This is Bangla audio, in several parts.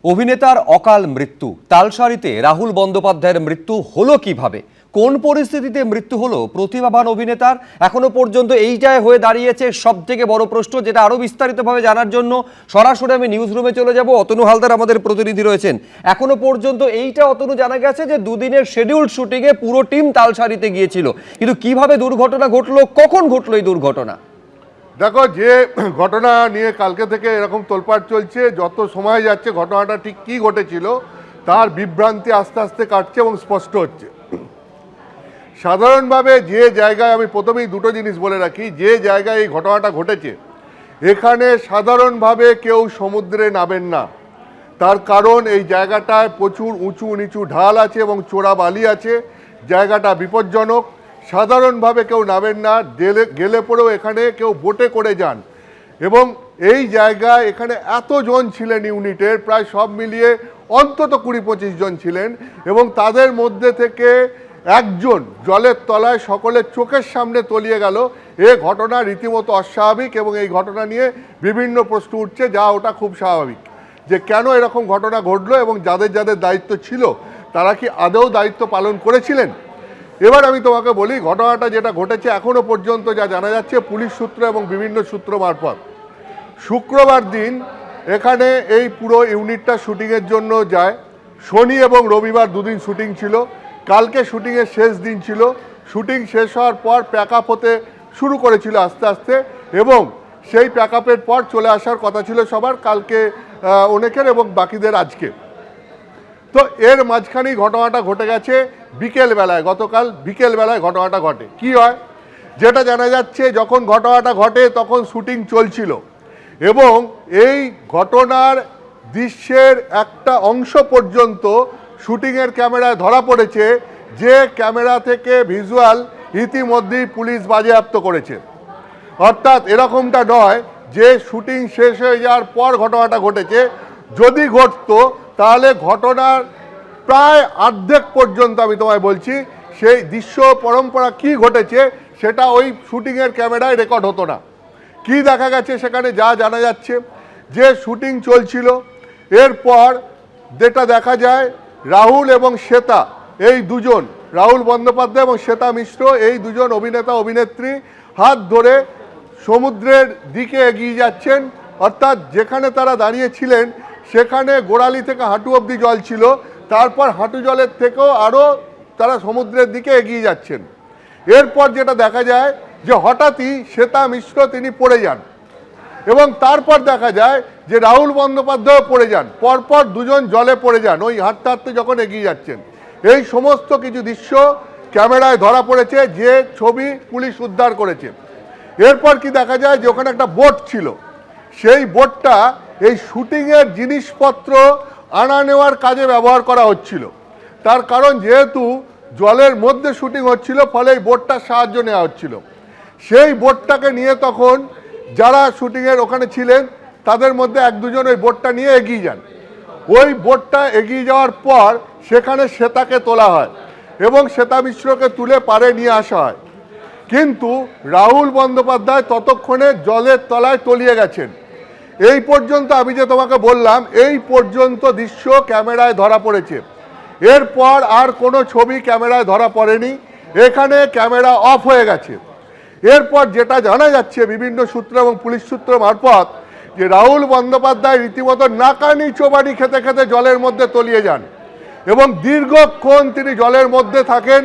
অভিনেতার অকাল মৃত্যু। তালসারীতে রাহুল বন্দ্যোপাধ্যায়ের মৃত্যু হলো কিভাবে, কোন পরিস্থিতিতে মৃত্যু হলো প্রতিভাবান অভিনেতার, এখনো পর্যন্ত এইটাই হয়ে দাঁড়িয়েছে সবথেকে বড় প্রশ্ন, যেটা আরো বিস্তারিতভাবে জানার জন্য সরাসরি আমি নিউজ রুমে চলে যাব। অতনু হালদার আমাদের প্রতিনিধি রয়েছেন। এখনো পর্যন্ত এইটা অতনু জানা গেছে যে দুদিনের শিডিউলড শুটিংয়ে পুরো টিম তালসারীতে গিয়েছিল, কিন্তু কিভাবে দুর্ঘটনা ঘটলো, কখন ঘটলো এই দুর্ঘটনা? দেখো, যে ঘটনা নিয়ে কালকে থেকে এরকম তোলপাড় চলছে, যত সময় যাচ্ছে ঘটনাটা ঠিক কী ঘটেছিল তার বিভ্রান্তি আস্তে আস্তে কাটছে এবং স্পষ্ট হচ্ছে। সাধারণভাবে যে জায়গায়, আমি প্রথমেই দুটো জিনিস বলে রাখি, যে জায়গায় এই ঘটনাটা ঘটেছে এখানে সাধারণভাবে কেউ সমুদ্রে নামেন না। তার কারণ এই জায়গাটায় প্রচুর উঁচু নিচু ঢাল আছে এবং চোরা বালি আছে, জায়গাটা বিপজ্জনক। সাধারণভাবে কেউ নামেন না, গেলে পরেও এখানে কেউ বোটে করে যান। এবং এই জায়গায় এখানে এতজন ছিলেন ইউনিটের, প্রায় সব মিলিয়ে অন্তত 20-25 জন ছিলেন, এবং তাদের মধ্যে থেকে একজন জলের তলায় সকলের চোখের সামনে তলিয়ে গেল। এ ঘটনা রীতিমতো অস্বাভাবিক এবং এই ঘটনা নিয়ে বিভিন্ন প্রশ্ন উঠছে, যা ওটা খুব স্বাভাবিক যে কেন এরকম ঘটনা ঘটলো এবং যাদের যাদের দায়িত্ব ছিল তারা কি আদৌ দায়িত্ব পালন করেছিলেন। এবার আমি তোমাকে বলি, ঘটনাটা যেটা ঘটেছে এখনো পর্যন্ত যা জানা যাচ্ছে পুলিশ সূত্র এবং বিভিন্ন সূত্র মারফত, শুক্রবার দিন এখানে এই পুরো ইউনিটটা শুটিংয়ের জন্য যায়। শনি এবং রবিবার দুদিন শুটিং ছিল, কালকে শুটিংয়ের শেষ দিন ছিল। শুটিং শেষ হওয়ার পর প্যাক আপ হতে শুরু করেছিল আস্তে আস্তে, এবং সেই প্যাক আপের পর চলে আসার কথা ছিল সবার, কালকে অনেকের এবং বাকিদের আজকে। তো এর মাঝখানেই ঘটনাটা ঘটে গেছে বিকেলবেলায়, গতকাল বিকেলবেলায় ঘটনাটা ঘটে। কি হয়, যেটা জানা যাচ্ছে, যখন ঘটনাটা ঘটে তখন শুটিং চলছিল এবং এই ঘটনার দৃশ্যের একটা অংশ পর্যন্ত শুটিংয়ের ক্যামেরায় ধরা পড়েছে, যে ক্যামেরা থেকে ভিজুয়াল ইতিমধ্যেই পুলিশ বাজেয়াপ্ত করেছে। অর্থাৎ এরকমটা নয় যে শুটিং শেষ হয়ে যাওয়ার পর ঘটনাটা ঘটেছে। যদি ঘটতো তাহলে ঘটনার প্রায় অর্ধেক পর্যন্ত, আমি তোমায় বলছি, সেই দৃশ্য পরম্পরা কি ঘটেছে সেটা ওই শুটিংয়ের ক্যামেরায় রেকর্ড হতো না। কি দেখা গেছে সেখানে, যা জানা যাচ্ছে যে শুটিং চলছিল, এরপর যেটা দেখা যায় রাহুল এবং শ্বেতা, এই দুজন, রাহুল বন্দ্যোপাধ্যায় এবং শ্বেতা মিশ্র, এই দুজন অভিনেতা অভিনেত্রী হাত ধরে সমুদ্রের দিকে এগিয়ে যাচ্ছেন। অর্থাৎ যেখানে তারা দাঁড়িয়েছিলেন সেখানে গোড়ালি থেকে হাঁটু অবধি জল ছিল, তারপর হাঁটু জলের থেকেও আরও তারা সমুদ্রের দিকে এগিয়ে যাচ্ছেন। এরপর যেটা দেখা যায় যে হঠাৎই শ্বেতা মিশ্র তিনি পড়ে যান, এবং তারপর দেখা যায় যে রাহুল বন্দ্যোপাধ্যায়ও পড়ে যান। পরপর দুজন জলে পড়ে যান ওই হাঁটতে হাঁটতে যখন এগিয়ে যাচ্ছেন। এই সমস্ত কিছু দৃশ্য ক্যামেরায় ধরা পড়েছে, যে ছবি পুলিশ উদ্ধার করেছে। এরপর কি দেখা যায় যে ওখানে একটা বোট ছিল, সেই বোটটা এই শুটিংয়ের জিনিসপত্র আনা নেওয়ার কাজে ব্যবহার করা হচ্ছিল। তার কারণ যেহেতু জলের মধ্যে শুটিং হচ্ছিল, ফলে এই বোটটার সাহায্য নেওয়া হচ্ছিল। সেই বোটটাকে নিয়ে তখন যারা শুটিংয়ের ওখানে ছিলেন তাদের মধ্যে এক দুজন ওই বোটটা নিয়ে এগিয়ে যান। ওই বোটটা এগিয়ে যাওয়ার পর সেখানে শ্বেতাকে তোলা হয় এবং শ্বেতা মিশ্রকে তুলে পাড়ে নিয়ে আসা হয়। কিন্তু রাহুল বন্দ্যোপাধ্যায় ততক্ষণে জলের তলায় তলিয়ে গেছেন। এই পর্যন্ত আমি যে তোমাকে বললাম, এই পর্যন্ত দৃশ্য ক্যামেরায় ধরা পড়েছে। এরপর আর কোনো ছবি ক্যামেরায় ধরা পড়েনি, এখানে ক্যামেরা অফ হয়ে গেছে। এরপর যেটা জানা যাচ্ছে বিভিন্ন সূত্র এবং পুলিশ সূত্র মারফত, যে রাহুল বন্দ্যোপাধ্যায় রীতিমতো নাকানি চোবানি খেতে খেতে জলের মধ্যে তলিয়ে যান এবং দীর্ঘক্ষণ তিনি জলের মধ্যে থাকেন,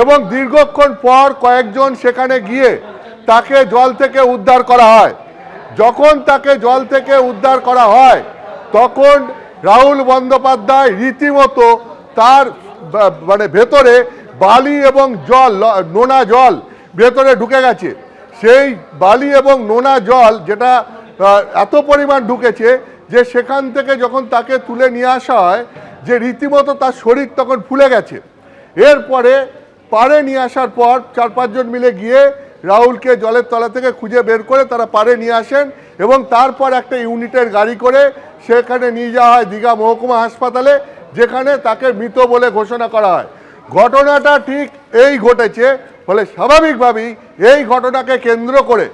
এবং দীর্ঘক্ষণ পর কয়েকজন সেখানে গিয়ে তাকে জল থেকে উদ্ধার করা হয়। যখন তাকে জল থেকে উদ্ধার করা হয় তখন রাহুল বন্দ্যোপাধ্যায় রীতিমতো তার ভেতরে বালি এবং জল, নোনা জল ভেতরে ঢুকে গেছে। সেই বালি এবং নোনা জল যেটা এত পরিমাণ ঢুকেছে যে সেখান থেকে যখন তাকে তুলে নিয়ে আসা হয়, যে রীতিমতো তার শরীর তখন ফুলে গেছে। এরপরে পাড়ে নিয়ে আসার পর 4-5 জন মিলে গিয়ে রাহুলকে জলের তলা থেকে খুঁজে বের করে তারা পাড়ে নিয়ে আসেন, এবং তারপর একটা ইউনিটের গাড়ি করে সেখানে নিয়ে যাওয়া হয় দীঘা মহকুমা হাসপাতালে, যেখানে তাকে মৃত বলে ঘোষণা করা হয়। ঘটনাটা ঠিক এই ঘটেছে। ফলে স্বাভাবিকভাবেই এই ঘটনাকে কেন্দ্র করে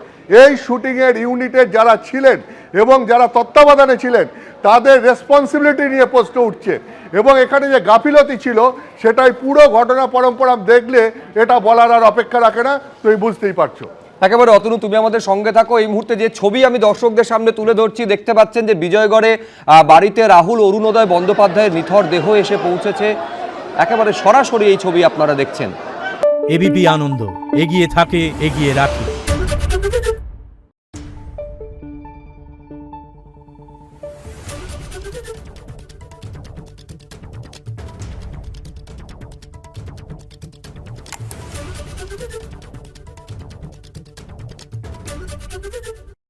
এই শুটিংয়ের ইউনিটের যারা ছিলেন এবং যারা তত্ত্বাবধানে ছিলেন তাদের রেসপন্সিবিলিটি নিয়ে প্রশ্ন উঠছে এবং এখানে যে গাফিলতি ছিল সেটাই পুরো ঘটনা পরম্পরা দেখলে এটা বলার আর অপেক্ষা রাখে না, তুমি বুঝতেই পারছো। একেবারে অতনু, তুমি আমাদের সঙ্গে থাকো। এই মুহূর্তে যে ছবি আমি দর্শকদের সামনে তুলে ধরছি, দেখতে পাচ্ছেন যে বিজয়গড়ে বাড়িতে রাহুল অরুণোদয় বন্দ্যোপাধ্যায়ের নিথর দেহ এসে পৌঁছেছে। একেবারে সরাসরি এই ছবি আপনারা দেখছেন। এবিপি আনন্দ, এগিয়ে থাকে, এগিয়ে রাখে।